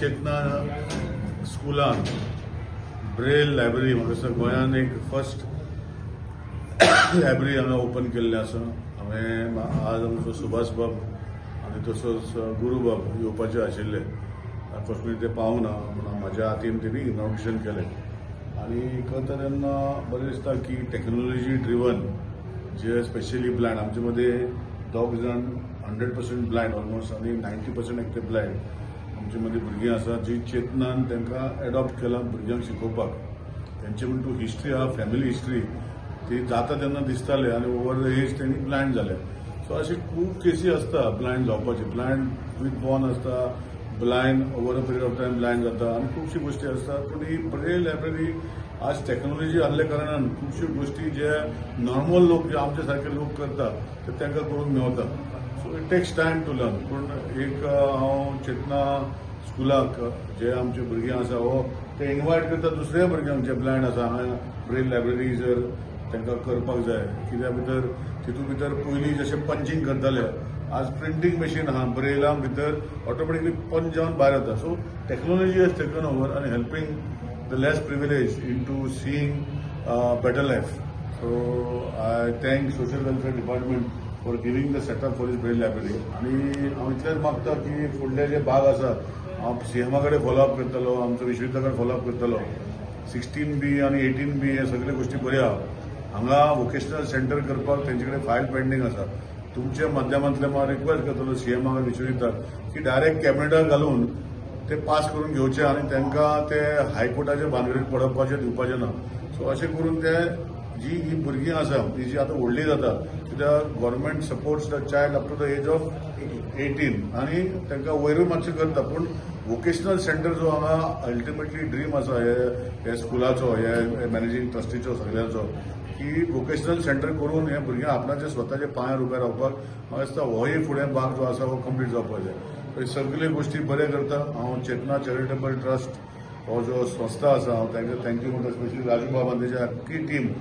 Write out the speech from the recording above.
चेतना स्कुलान Braille library म्हाका दिसता गोंयान एक फर्स्ट लायब्ररी हांगा ओपन केल्लें आसा। हांवें आज आमचो सुभाष बाब आनी तसोच गुरू बाब येवपाचे आशिल्ले, अनफॉर्चुनेटली ते पावना, पूण म्हाज्या हातीन तेणी इनॉग्रेशन केलें आनी खंय तेन्ना बरें दिसता की टॅक्नॉलॉजी ड्रिवन जे स्पेशली ब्लायंड आमचे मदे दोग जाण 100% ब्लायंड ऑलमोस्ट आनी 90% एकटे ब्लायंड आमचे मदीं भुरगीं आसा जी चेतनान तांकां एडॉप्ट केलां भुरग्यांक शिकोवपाक। तेंचे म्हणटू हिस्ट्री आहा, फॅमिली हिस्ट्री ती जाता तेन्ना दिसताले आनी ओवर द एज तेणी ब्लायंड जाले। सो अशी खूब केसी आसता ब्लायंड जावपाची, ब्लायंड विथ बॉर्न आसता, blind over a period of time blind जाता आनी खुबशी गोष्टी आसता। पूण ही ब्रेल लायब्ररी आज टॅक्नॉलॉजी आसल्या कारणान खुबश्यो गोष्टी जे नॉर्मल लोक जे आमचे सारखे लोक करता ते तांकां करूंक मेवता। So it takes time to learn. पूण एक हांव चेतना स्कुलाक जे आमचे भुरगीं आसा हो ते इन्वायट करता दुसऱ्या भुरग्यांक जे ब्लायंड आसा हांगा ब्रेल लायब्ररी जर तांकां करपाक जाय। कित्या भितर तितून भितर पयलीं जशें पंचिंग करताले, आज प्रिंटींग मशीन आहा, ब्रेला भितर ऑटोमॅटिकली पंच जावन भायर येता। So technology has taken over आनी helping the less privileged into seeing better life. So I thank Social Welfare Department for giving the setup for this Braille library. आणि हांव इतलेंच मागता की फुडले जे भाग आसा हांव सीएमा कडेन फॉलोअप करतलो, आमचो विश्वविद्या कडेन फॉलोअप करतलो। 16B आणि 18B हे सगळे गोष्टी बऱ्यो आहा। हांगा वोकेशनल सेंटर करपाक तेंचे कडेन फायल पेंडिंग आसा। तुमच्या माध्यमांतल्यान हांव रिक्वेस्ट करतलो सीएमा विश्वविद्याक की डायरेक्ट कॅबिनेटाक घालून ते पास करून घेवचे आनी तांकां ते हायकोर्टाच्या भानगडीत पडपाचें दिवपाचें ना। सो अशें करून ते जी ही भुरगीं आसा ती जी आतां व्हडली जाता कित्याक government supports the child up to the age of 18 आनी तांकां वयरूय मातशें करता। पूण वोकेशनल सेंटर जो हांगा अल्टिमेटली ड्रीम आसा हे स्कुलाचो, हे मॅनेजिंग ट्रस्टीचो सगळ्यांचो, की वोकेशनल सेंटर करून हे भुरग्यांक आपणाचे स्वताच्या पांयार उबे रावपाक म्हाका दिसता होय फुडें भाग जो आसा हो कंप्लीट जावपाक जाय। हे सगळे गोष्टी बरे करता। हांव चेतना चॅरिटेबल ट्रस्ट हो जो संस्था आसा हांव तांकां थँक्यू म्हणटा, स्पेशली राजू बाब आनी तेजी आख्खी टीम।